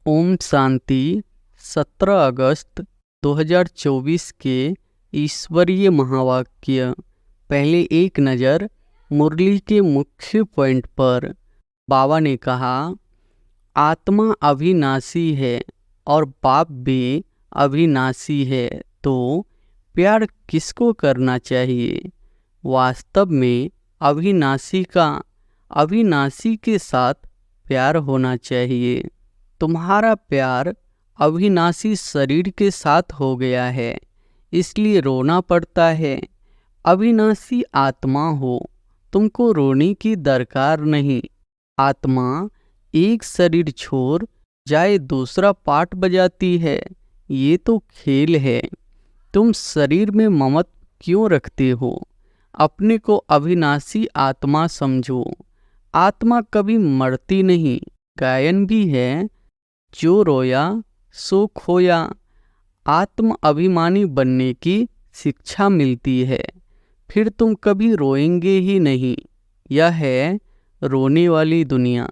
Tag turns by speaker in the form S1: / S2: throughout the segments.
S1: ओम शांति। 17 अगस्त 2024 के ईश्वरीय महावाक्य। पहले एक नज़र मुरली के मुख्य पॉइंट पर। बाबा ने कहा, आत्मा अविनाशी है और बाप भी अविनाशी है, तो प्यार किसको करना चाहिए? वास्तव में अविनाशी का अविनाशी के साथ प्यार होना चाहिए। तुम्हारा प्यार अविनाशी शरीर के साथ हो गया है, इसलिए रोना पड़ता है। अविनाशी आत्मा हो, तुमको रोने की दरकार नहीं। आत्मा एक शरीर छोड़ जाए दूसरा पार्ट बजाती है, ये तो खेल है। तुम शरीर में ममत क्यों रखते हो? अपने को अविनाशी आत्मा समझो। आत्मा कभी मरती नहीं। गायन भी है, जो रोया सो खोया। आत्म अभिमानी बनने की शिक्षा मिलती है, फिर तुम कभी रोएंगे ही नहीं। यह है रोने वाली दुनिया,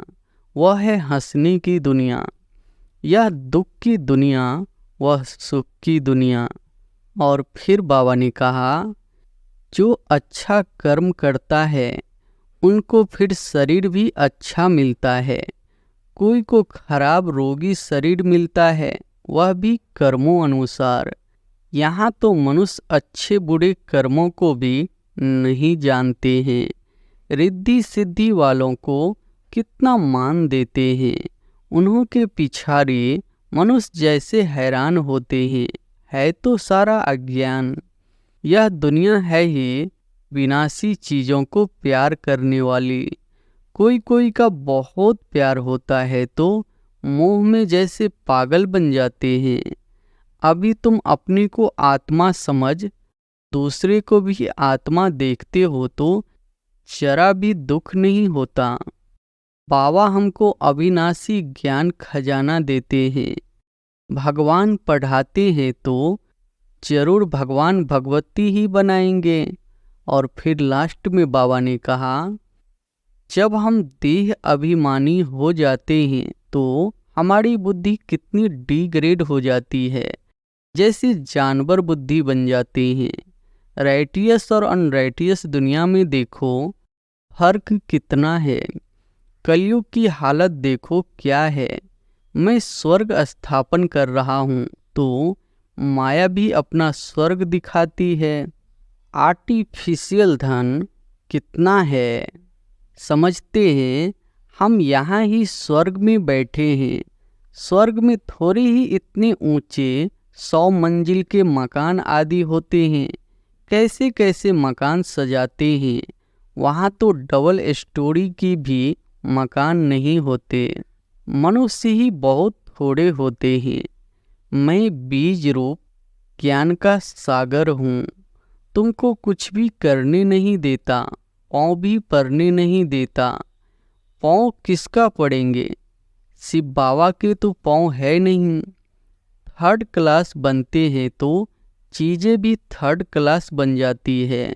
S1: वह है हंसने की दुनिया। यह दुख की दुनिया, वह सुख की दुनिया। और फिर बाबा ने कहा, जो अच्छा कर्म करता है उनको फिर शरीर भी अच्छा मिलता है। कोई को खराब रोगी शरीर मिलता है, वह भी कर्मों अनुसार। यहाँ तो मनुष्य अच्छे बुरे कर्मों को भी नहीं जानते हैं। रिद्धि सिद्धि वालों को कितना मान देते हैं, उन्हों के पिछाड़ी मनुष्य जैसे हैरान होते हैं। है तो सारा अज्ञान। यह दुनिया है ही विनाशी चीज़ों को प्यार करने वाली। कोई कोई का बहुत प्यार होता है तो मोह में जैसे पागल बन जाते हैं। अभी तुम अपने को आत्मा समझ दूसरे को भी आत्मा देखते हो तो जरा भी दुख नहीं होता। बाबा हमको अविनाशी ज्ञान खजाना देते हैं। भगवान पढ़ाते हैं तो जरूर भगवान भगवती ही बनाएंगे। और फिर लास्ट में बाबा ने कहा, जब हम देह अभिमानी हो जाते हैं तो हमारी बुद्धि कितनी डिग्रेड हो जाती है, जैसे जानवर बुद्धि बन जाते हैं। राइटियस और अनराइटियस दुनिया में देखो फर्क कितना है। कलयुग की हालत देखो क्या है। मैं स्वर्ग स्थापन कर रहा हूँ तो माया भी अपना स्वर्ग दिखाती है। आर्टिफिशियल धन कितना है, समझते हैं हम यहाँ ही स्वर्ग में बैठे हैं। स्वर्ग में थोड़े ही इतने ऊंचे 100 मंजिल के मकान आदि होते हैं। कैसे कैसे मकान सजाते हैं। वहाँ तो डबल स्टोरी की भी मकान नहीं होते। मनुष्य ही बहुत थोड़े होते हैं। मैं बीज रूप ज्ञान का सागर हूँ। तुमको कुछ भी करने नहीं देता, पाँव भी पड़ने नहीं देता। पाँव किसका पड़ेंगे? शिव बाबा के तो पाँव है नहीं। थर्ड क्लास बनते हैं तो चीज़ें भी थर्ड क्लास बन जाती है।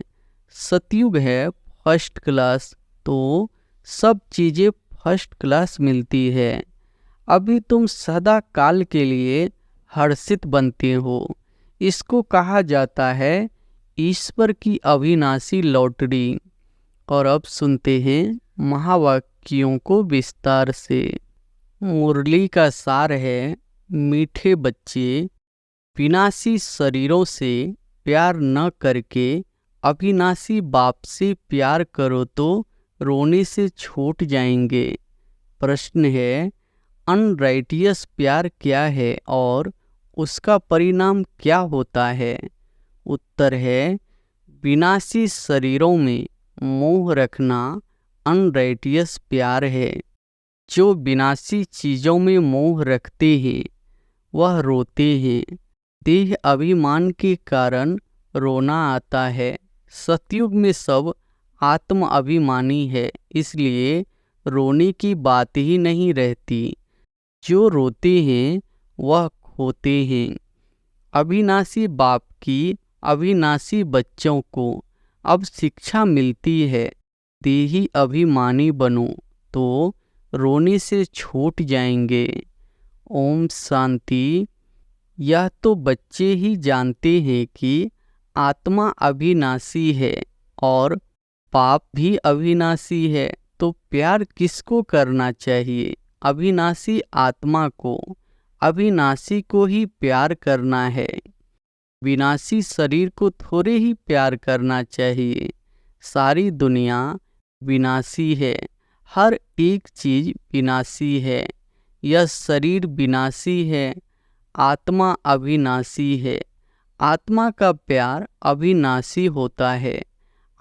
S1: सतयुग है फर्स्ट क्लास, तो सब चीज़ें फर्स्ट क्लास मिलती है। अभी तुम सदा काल के लिए हर्षित बनते हो। इसको कहा जाता है ईश्वर की अविनाशी लॉटरी। और अब सुनते हैं महावाक्यों को विस्तार से। मुरली का सार है, मीठे बच्चे, विनाशी शरीरों से प्यार न करके अविनाशी बाप से प्यार करो तो रोने से छूट जाएंगे। प्रश्न है, अनराइटियस प्यार क्या है और उसका परिणाम क्या होता है? उत्तर है, विनाशी शरीरों में मोह रखना अनराइटियस प्यार है। जो विनाशी चीज़ों में मोह रखते हैं वह रोते हैं। देह अभिमान के कारण रोना आता है। सतयुग में सब आत्म अभिमानी है, इसलिए रोने की बात ही नहीं रहती। जो रोते हैं वह खोते हैं। अविनाशी बाप की अविनाशी बच्चों को अब शिक्षा मिलती है, देही अभिमानी बनो तो रोने से छूट जाएंगे। ओम शांति। यह तो बच्चे ही जानते हैं कि आत्मा अविनाशी है और पाप भी अविनाशी है, तो प्यार किसको करना चाहिए? अविनाशी आत्मा को, अविनाशी को ही प्यार करना है। विनाशी शरीर को थोड़े ही प्यार करना चाहिए। सारी दुनिया विनाशी है, हर एक चीज विनाशी है। यह शरीर विनाशी है, आत्मा अविनाशी है। आत्मा का प्यार अविनाशी होता है।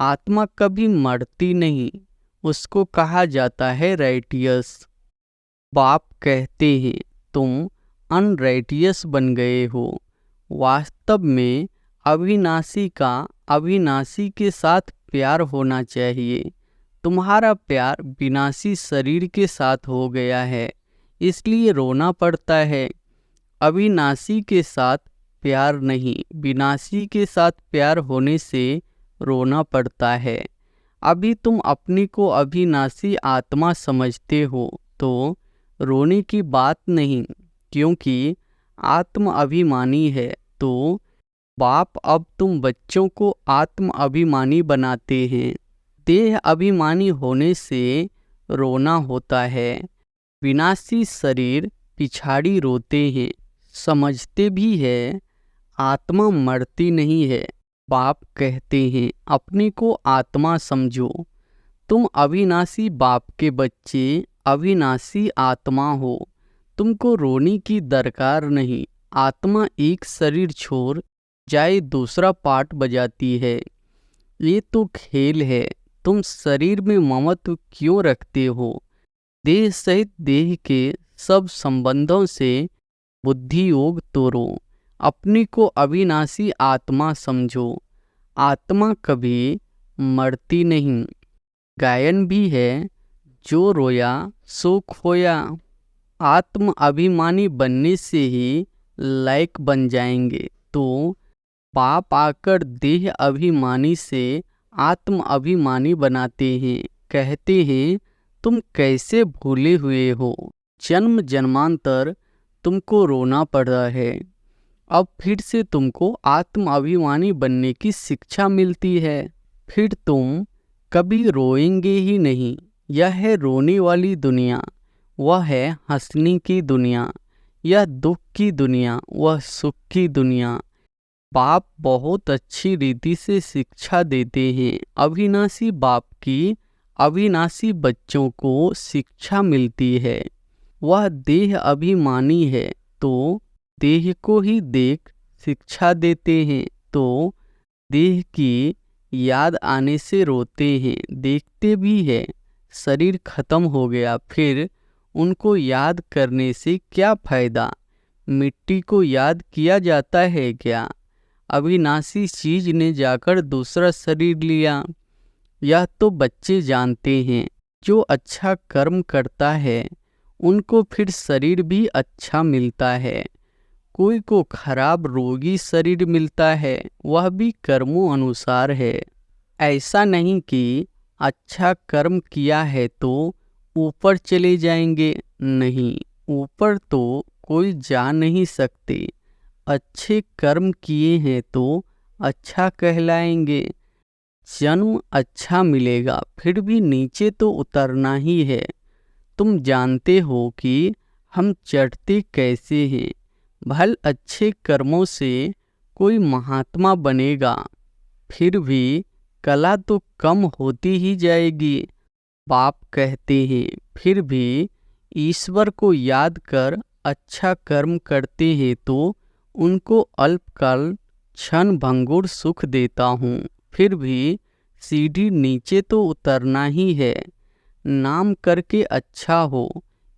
S1: आत्मा कभी मरती नहीं, उसको कहा जाता है राइटियस। बाप कहते हैं तुम अनराइटियस बन गए हो। वास्तव में अविनाशी का अविनाशी के साथ प्यार होना चाहिए। तुम्हारा प्यार विनाशी शरीर के साथ हो गया है, इसलिए रोना पड़ता है। अविनाशी के साथ प्यार नहीं, विनाशी के साथ प्यार होने से रोना पड़ता है। अभी तुम अपनी को अविनाशी आत्मा समझते हो तो रोने की बात नहीं, क्योंकि आत्म अभिमानी है। तो बाप अब तुम बच्चों को आत्म अभिमानी बनाते हैं। देह अभिमानी होने से रोना होता है। विनाशी शरीर पिछाड़ी रोते हैं, समझते भी है आत्मा मरती नहीं है। बाप कहते हैं अपने को आत्मा समझो। तुम अविनाशी बाप के बच्चे अविनाशी आत्मा हो। तुमको रोने की दरकार नहीं। आत्मा एक शरीर छोड़ जाए दूसरा पार्ट बजाती है। ये तो खेल है। तुम शरीर में ममत्व क्यों रखते हो? देह सहित देह के सब संबंधों से बुद्धि योग तोड़ो। अपनी को अविनाशी आत्मा समझो। आत्मा कभी मरती नहीं। गायन भी है, जो रोया सो खोया। आत्म अभिमानी बनने से ही लायक बन जाएंगे। तो पाप आकर देह अभिमानी से आत्म अभिमानी बनाते हैं। कहते हैं तुम कैसे भूले हुए हो, जन्म जन्मांतर तुमको रोना पड़ रहा है। अब फिर से तुमको आत्म अभिमानी बनने की शिक्षा मिलती है। फिर तुम कभी रोएंगे ही नहीं। यह है रोने वाली दुनिया, वह है हंसने की दुनिया। यह दुख की दुनिया, वह सुख की दुनिया। बाप बहुत अच्छी रीति से शिक्षा देते हैं। अविनाशी बाप की अविनाशी बच्चों को शिक्षा मिलती है। वह देह अभिमानी है तो देह को ही देख शिक्षा देते हैं। तो देह की याद आने से रोते हैं, देखते भी है। शरीर खत्म हो गया, फिर उनको याद करने से क्या फायदा? मिट्टी को याद किया जाता है क्या? अविनाशी चीज ने जाकर दूसरा शरीर लिया। यह तो बच्चे जानते हैं। जो अच्छा कर्म करता है उनको फिर शरीर भी अच्छा मिलता है। कोई को खराब रोगी शरीर मिलता है, वह भी कर्मों अनुसार है। ऐसा नहीं कि अच्छा कर्म किया है तो ऊपर चले जाएंगे। नहीं, ऊपर तो कोई जा नहीं सकते। अच्छे कर्म किए हैं तो अच्छा कहलाएंगे। जन्म अच्छा मिलेगा, फिर भी नीचे तो उतरना ही है। तुम जानते हो कि हम चढ़ते कैसे हैं। भल अच्छे कर्मों से कोई महात्मा बनेगा, फिर भी कला तो कम होती ही जाएगी। बाप कहते हैं फिर भी ईश्वर को याद कर अच्छा कर्म करते हैं तो उनको अल्पकाल क्षण भंगुर सुख देता हूँ। फिर भी सीढ़ी नीचे तो उतरना ही है। नाम करके अच्छा हो।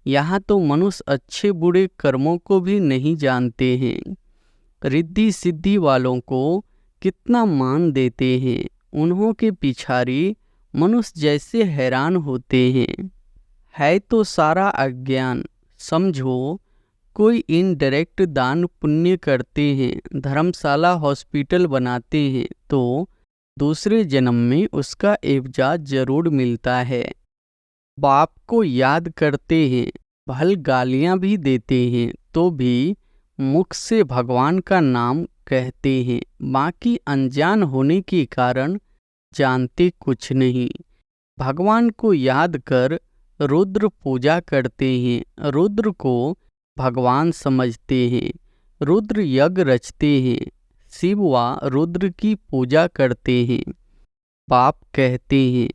S1: यहाँ तो मनुष्य अच्छे बुरे कर्मों को भी नहीं जानते हैं। रिद्धि सिद्धि वालों को कितना मान देते हैं। उन्हों के पिछाड़ी मनुष्य जैसे हैरान होते हैं। है तो सारा अज्ञान। समझो, कोई इनडायरेक्ट दान पुण्य करते हैं, धर्मशाला हॉस्पिटल बनाते हैं, तो दूसरे जन्म में उसका एवजा जरूर मिलता है। बाप को याद करते हैं, भल गालियाँ भी देते हैं तो भी मुख से भगवान का नाम कहते हैं, बाकी अनजान होने के कारण जानते कुछ नहीं। भगवान को याद कर रुद्र पूजा करते हैं, रुद्र को भगवान समझते हैं, रुद्र यज्ञ रचते हैं, शिव व रुद्र की पूजा करते हैं। बाप कहते हैं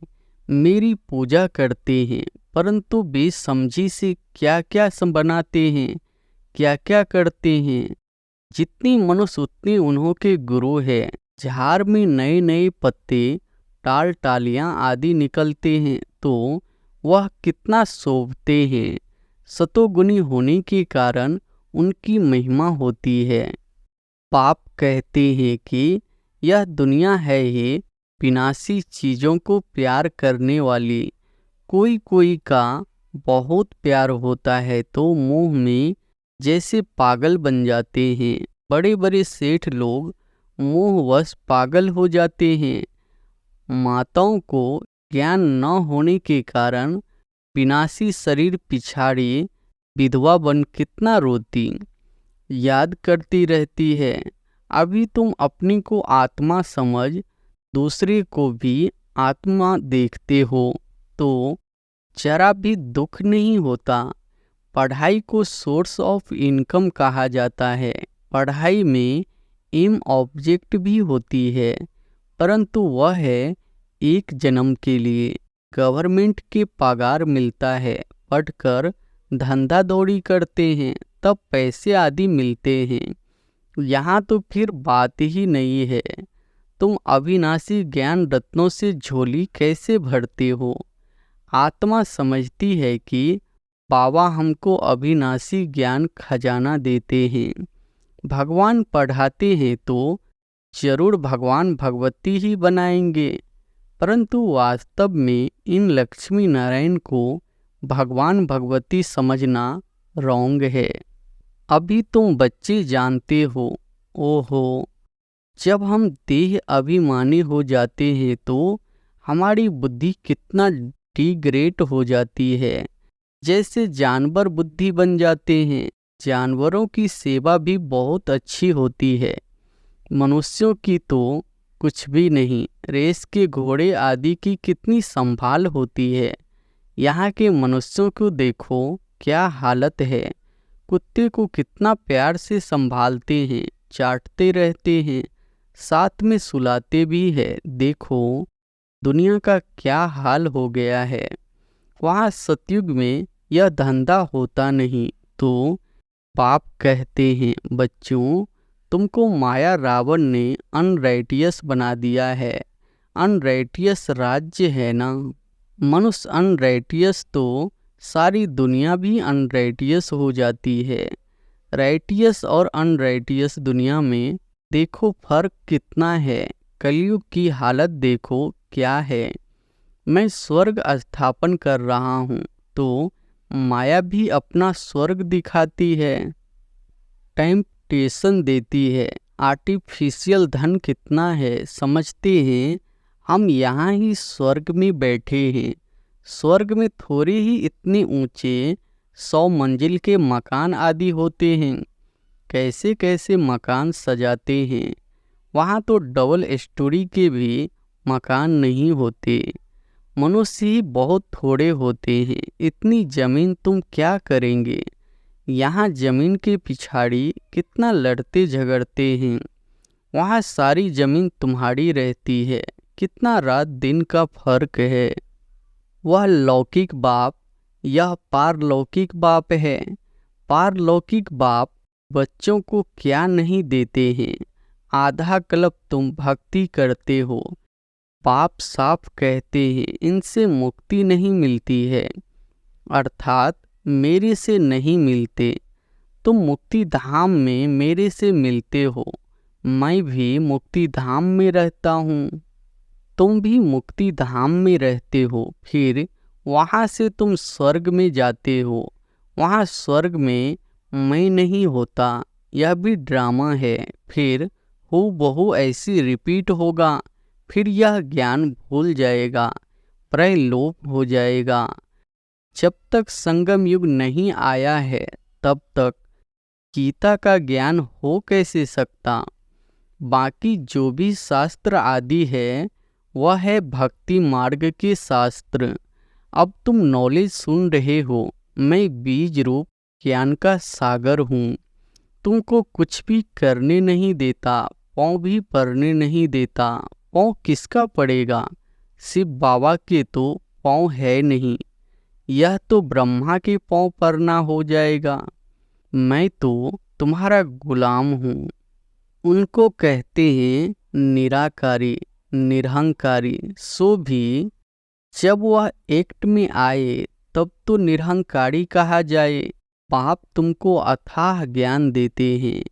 S1: मेरी पूजा करते हैं, परंतु बेसमझी से क्या क्या बनाते हैं, क्या क्या करते हैं। जितनी मनुष्य उतने उन्हों के गुरु है। झाड़ में नए नए पत्ते, टाल टालियाँ आदि निकलते हैं तो वह कितना शोभते हैं। सतोगुणी होने के कारण उनकी महिमा होती है। पाप कहते हैं कि यह दुनिया है ये विनाशी चीज़ों को प्यार करने वाली। कोई कोई का बहुत प्यार होता है तो मोह में जैसे पागल बन जाते हैं। बड़े बड़े सेठ लोग मोहवश पागल हो जाते हैं। माताओं को ज्ञान न होने के कारण विनाशी शरीर पिछाड़ी विधवा बन कितना रोती, याद करती रहती है। अभी तुम अपनी को आत्मा समझ दूसरे को भी आत्मा देखते हो तो जरा भी दुख नहीं होता। पढ़ाई को सोर्स ऑफ इनकम कहा जाता है। पढ़ाई में एम ऑब्जेक्ट भी होती है, परंतु वह है एक जन्म के लिए। गवर्नमेंट के पगार मिलता है, पढ़कर धंधा दौड़ी करते हैं तब पैसे आदि मिलते हैं। यहाँ तो फिर बात ही नहीं है। तुम अविनाशी ज्ञान रत्नों से झोली कैसे भरते हो। आत्मा समझती है कि बाबा हमको अविनाशी ज्ञान खजाना देते हैं। भगवान पढ़ाते हैं तो जरूर भगवान भगवती ही बनाएंगे, परंतु वास्तव में इन लक्ष्मी नारायण को भगवान भगवती समझना रॉन्ग है। अभी तुम बच्चे जानते हो। ओहो, जब हम देह अभिमानी हो जाते हैं तो हमारी बुद्धि कितना डिग्रेड हो जाती है। जैसे जानवर बुद्धि बन जाते हैं। जानवरों की सेवा भी बहुत अच्छी होती है, मनुष्यों की तो कुछ भी नहीं। रेस के घोड़े आदि की कितनी संभाल होती है। यहाँ के मनुष्यों को देखो क्या हालत है। कुत्ते को कितना प्यार से संभालते हैं, चाटते रहते हैं, साथ में सुलाते भी है। देखो दुनिया का क्या हाल हो गया है। वहाँ सतयुग में यह धंधा होता नहीं। तो पाप कहते हैं बच्चों तुमको माया रावण ने अनराइटियस बना दिया है। अनराइटियस राज्य है ना। मनुष्य अनराइटियस तो सारी दुनिया भी अनराइटियस हो जाती है। राइटियस और अनराइटियस दुनिया में देखो फर्क कितना है। कलयुग की हालत देखो क्या है। मैं स्वर्ग स्थापन कर रहा हूँ तो माया भी अपना स्वर्ग दिखाती है, टेम्पटेशन देती है। आर्टिफिशियल धन कितना है समझते हैं हम यहाँ ही स्वर्ग में बैठे हैं। स्वर्ग में थोड़े ही इतने ऊंचे 100 मंजिल के मकान आदि होते हैं। कैसे कैसे मकान सजाते हैं। वहाँ तो डबल स्टोरी के भी मकान नहीं होते। मनुष्य ही बहुत थोड़े होते हैं। इतनी ज़मीन तुम क्या करेंगे। यहाँ ज़मीन के पिछाड़ी कितना लड़ते झगड़ते हैं। वहाँ सारी ज़मीन तुम्हारी रहती है। कितना रात दिन का फर्क है। वह लौकिक बाप, यह पारलौकिक बाप है। पारलौकिक बाप बच्चों को क्या नहीं देते हैं। आधा कल्प तुम भक्ति करते हो। पाप साफ कहते हैं इनसे मुक्ति नहीं मिलती है, अर्थात मेरे से नहीं मिलते। तुम मुक्ति धाम में मेरे से मिलते हो। मैं भी मुक्ति धाम में रहता हूँ, तुम भी मुक्ति धाम में रहते हो। फिर वहाँ से तुम स्वर्ग में जाते हो। वहाँ स्वर्ग में मैं नहीं होता। यह भी ड्रामा है। फिर हूबहू ऐसी रिपीट होगा। फिर यह ज्ञान भूल जाएगा, प्रलोप हो जाएगा। जब तक संगम युग नहीं आया है तब तक गीता का ज्ञान हो कैसे सकता। बाकी जो भी शास्त्र आदि है वह है भक्ति मार्ग के शास्त्र। अब तुम नॉलेज सुन रहे हो, मैं बीज रूप ज्ञान का सागर हूँ। तुमको कुछ भी करने नहीं देता, पाँव भी पड़ने नहीं देता। पाँव किसका पड़ेगा? शिव बाबा के तो पाँव है नहीं, यह तो ब्रह्मा के पाँव पड़ना हो जाएगा। मैं तो तुम्हारा गुलाम हूँ। उनको कहते हैं निराकारी, निरहंकारी। सो भी जब वह एक्ट में आए तब तो निरहंकारी कहा जाए। बाप तुमको अथाह ज्ञान देते हैं,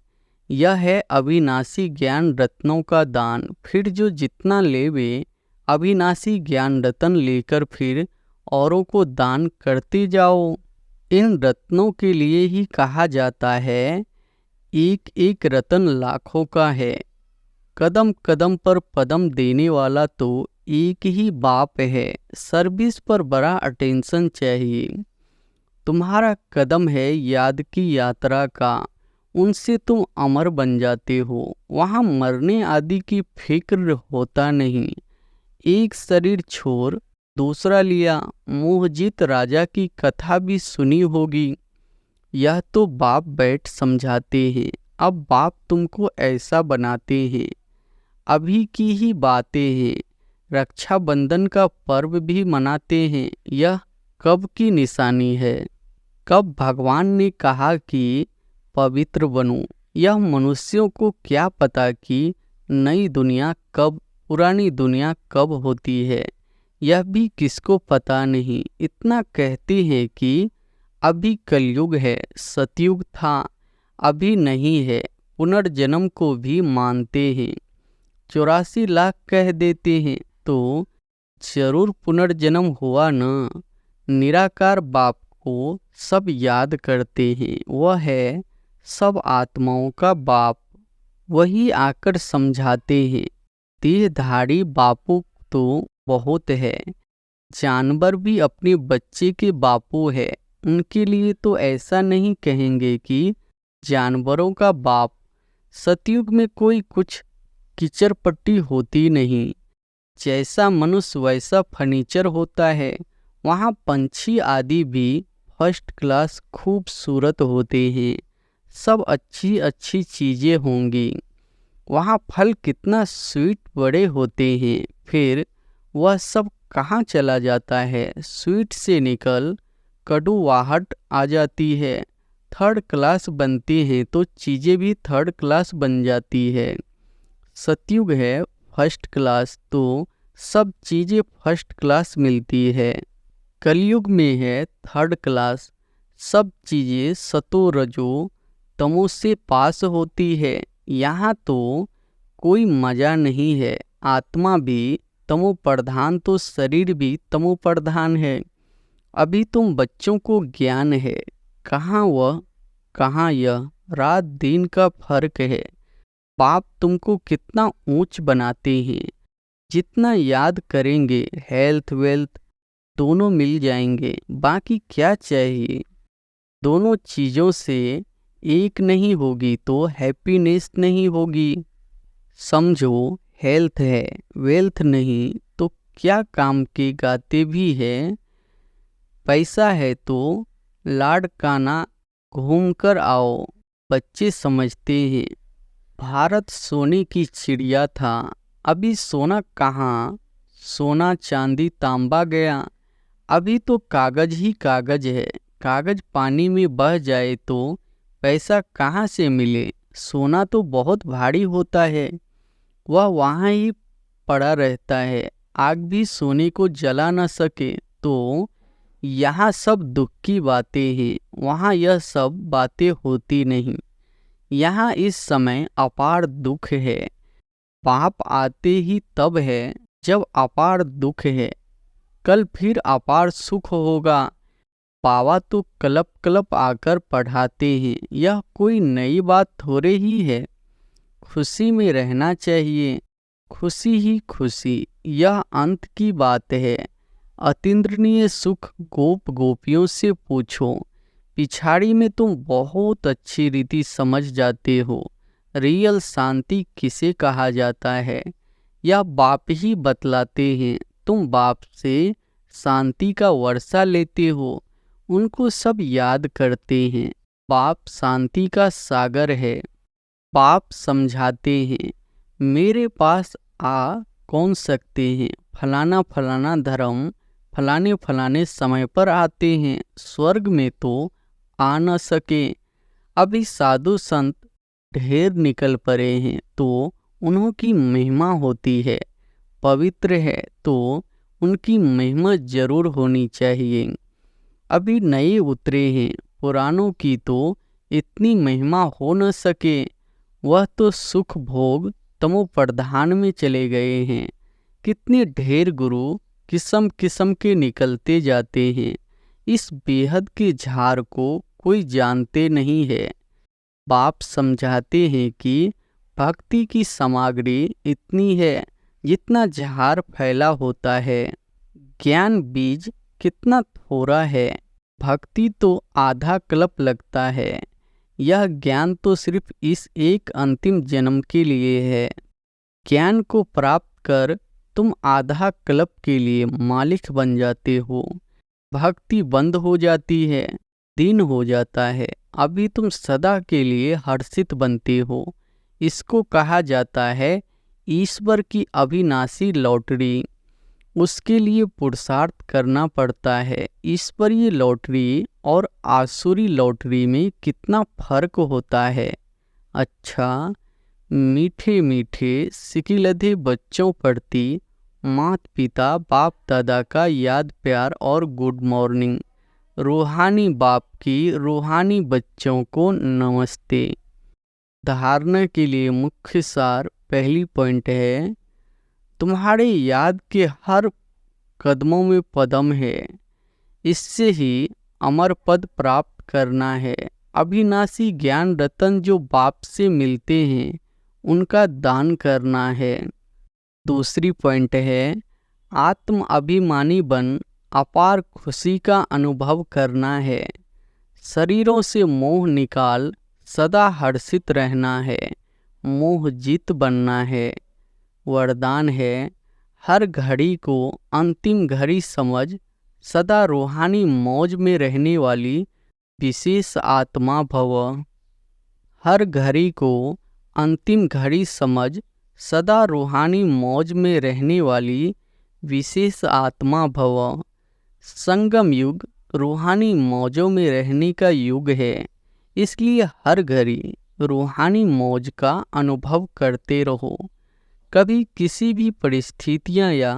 S1: यह है अविनाशी ज्ञान रत्नों का दान। फिर जो जितना लेवे अविनाशी ज्ञान रत्न लेकर फिर औरों को दान करते जाओ। इन रत्नों के लिए ही कहा जाता है एक एक रत्न लाखों का है। कदम कदम पर पदम देने वाला तो एक ही बाप है। सर्विस पर बड़ा अटेंशन चाहिए। तुम्हारा कदम है याद की यात्रा का, उनसे तुम अमर बन जाते हो। वहाँ मरने आदि की फिक्र होता नहीं। एक शरीर छोड़ दूसरा लिया। मोहजित राजा की कथा भी सुनी होगी। यह तो बाप बैठ समझाते हैं। अब बाप तुमको ऐसा बनाते हैं। अभी की ही बातें हैं। रक्षाबंधन का पर्व भी मनाते हैं। यह कब की निशानी है? कब भगवान ने कहा कि पवित्र बनो? यह मनुष्यों को क्या पता कि नई दुनिया कब, पुरानी दुनिया कब होती है, यह भी किसको पता नहीं। इतना कहते हैं कि अभी कलयुग है, सतयुग था, अभी नहीं है। पुनर्जन्म को भी मानते हैं। 84 लाख कह देते हैं तो जरूर पुनर्जन्म हुआ न। निराकार बाप को सब याद करते हैं। वह है सब आत्माओं का बाप। वही आकर समझाते हैं। देहधारी बापू तो बहुत है। जानवर भी अपने बच्चे के बापू है। उनके लिए तो ऐसा नहीं कहेंगे कि जानवरों का बाप। सतयुग में कोई कुछ कीचड़ पट्टी होती नहीं। जैसा मनुष्य वैसा फर्नीचर होता है। वहाँ पंछी आदि भी फर्स्ट क्लास खूबसूरत होते हैं। सब अच्छी अच्छी चीज़ें होंगी। वहाँ फल कितना स्वीट बड़े होते हैं। फिर वह सब कहाँ चला जाता है? स्वीट से निकल कड़ुवाहट आ जाती है। थर्ड क्लास बनती हैं तो चीज़ें भी थर्ड क्लास बन जाती है। सतयुग है फर्स्ट क्लास तो सब चीज़ें फर्स्ट क्लास मिलती है। कलयुग में है थर्ड क्लास, सब चीज़ें सतो रजो तमो से पास होती है। यहाँ तो कोई मज़ा नहीं है। आत्मा भी तमो प्रधान तो शरीर भी तमो प्रधान है। अभी तुम बच्चों को ज्ञान है। कहाँ वह कहाँ यह, रात दिन का फर्क है। बाप तुमको कितना ऊंच बनाते हैं। जितना याद करेंगे हेल्थ वेल्थ दोनों मिल जाएंगे। बाकी क्या चाहिए? दोनों चीज़ों से एक नहीं होगी तो हैप्पीनेस नहीं होगी। समझो, हेल्थ है वेल्थ नहीं तो क्या काम के गाते भी है। पैसा है तो लाड काना घूम कर आओ, बच्चे समझते हैं। भारत सोने की चिड़िया था, अभी सोना कहाँ। सोना चांदी तांबा गया, अभी तो कागज ही कागज है। कागज पानी में बह जाए तो पैसा कहाँ से मिले। सोना तो बहुत भारी होता है, वह वहाँ ही पड़ा रहता है। आग भी सोने को जला न सके। तो यहाँ सब दुख की बातें हैं, वहाँ यह सब बातें होती नहीं। यहाँ इस समय अपार दुख है। बाप आते ही तब है जब अपार दुख है। कल फिर अपार सुख होगा। बाबा तो कलप कलप आकर पढ़ाते हैं। यह कोई नई बात थोड़े ही है। खुशी में रहना चाहिए, खुशी ही खुशी, यह अंत की बात है। अतीन्द्रिय सुख गोप गोपियों से पूछो, पिछाड़ी में तुम बहुत अच्छी रीति समझ जाते हो। रियल शांति किसे कहा जाता है या बाप ही बतलाते हैं। तुम बाप से शांति का वर्षा लेते हो, उनको सब याद करते हैं। बाप शांति का सागर है। बाप समझाते हैं, मेरे पास आ कौन सकते हैं। फलाना फलाना धर्म फलाने फलाने समय पर आते हैं, स्वर्ग में तो आ न सके। अभी साधु संत ढेर निकल पड़े हैं तो उन्हों की महिमा होती है। पवित्र है तो उनकी महिमा जरूर होनी चाहिए। अभी नए उतरे हैं, पुरानों की तो इतनी महिमा हो न सके। वह तो सुख भोग तमो प्रधान में चले गए हैं। कितने ढेर गुरु किस्म किस्म के निकलते जाते हैं, इस बेहद के झार को कोई जानते नहीं है। बाप समझाते हैं कि भक्ति की सामग्री इतनी है जितना झार फैला होता है। ज्ञान बीज कितना थोड़ा है, भक्ति तो आधा कल्प लगता है। यह ज्ञान तो सिर्फ इस एक अंतिम जन्म के लिए है। ज्ञान को प्राप्त कर तुम आधा कल्प के लिए मालिक बन जाते हो। भक्ति बंद हो जाती है, दिन हो जाता है, अभी तुम सदा के लिए हर्षित बनते हो। इसको कहा जाता है ईश्वर की अविनाशी लॉटरी। उसके लिए पुरुषार्थ करना पड़ता है। ईश्वरीय लॉटरी और आसुरी लॉटरी में कितना फर्क होता है। अच्छा, मीठे मीठे सिकिलधे बच्चों प्रति माता पिता बाप दादा का याद प्यार और गुड मॉर्निंग। रूहानी बाप की रूहानी बच्चों को नमस्ते। धारणा के लिए मुख्य सार पहली पॉइंट है, तुम्हारे याद के हर कदमों में पदम है। इससे ही अमर पद प्राप्त करना है। अविनाशी ज्ञान रतन जो बाप से मिलते हैं उनका दान करना है। दूसरी पॉइंट है, आत्म अभिमानी बन अपार खुशी का अनुभव करना है। शरीरों से मोह निकाल सदा हर्षित रहना है। मोह जीत बनना है। वरदान है, हर घड़ी को अंतिम घड़ी समझ सदा रूहानी मौज में रहने वाली विशेष आत्मा भव। हर घड़ी को अंतिम घड़ी समझ सदा रूहानी मौज में रहने वाली विशेष आत्मा भव। संगम युग रूहानी मौजों में रहने का युग है, इसलिए हर घड़ी रूहानी मौज का अनुभव करते रहो। कभी किसी भी परिस्थितियां या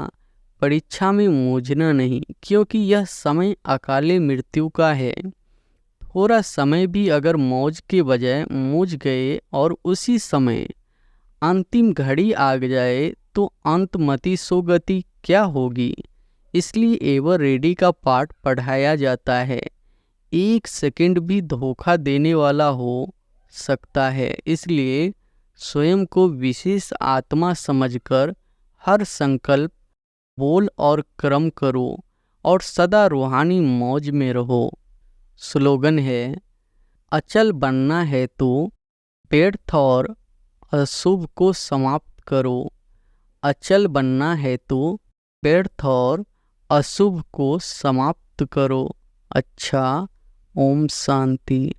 S1: परीक्षा में मूझना नहीं, क्योंकि यह समय अकाले मृत्यु का है। थोड़ा समय भी अगर मौज के बजाय मूझ गए और उसी समय अंतिम घड़ी आ जाए तो अंतमति सोगति क्या होगी। इसलिए एवर रेडी का पाठ पढ़ाया जाता है। एक सेकंड भी धोखा देने वाला हो सकता है, इसलिए स्वयं को विशेष आत्मा समझकर हर संकल्प बोल और कर्म करो और सदा रूहानी मौज में रहो। स्लोगन है, अचल बनना है तो व्यर्थ और अशुभ को समाप्त करो। अचल बनना है तो व्यर्थ और अशुभ को समाप्त करो। अच्छा, ओम शांति।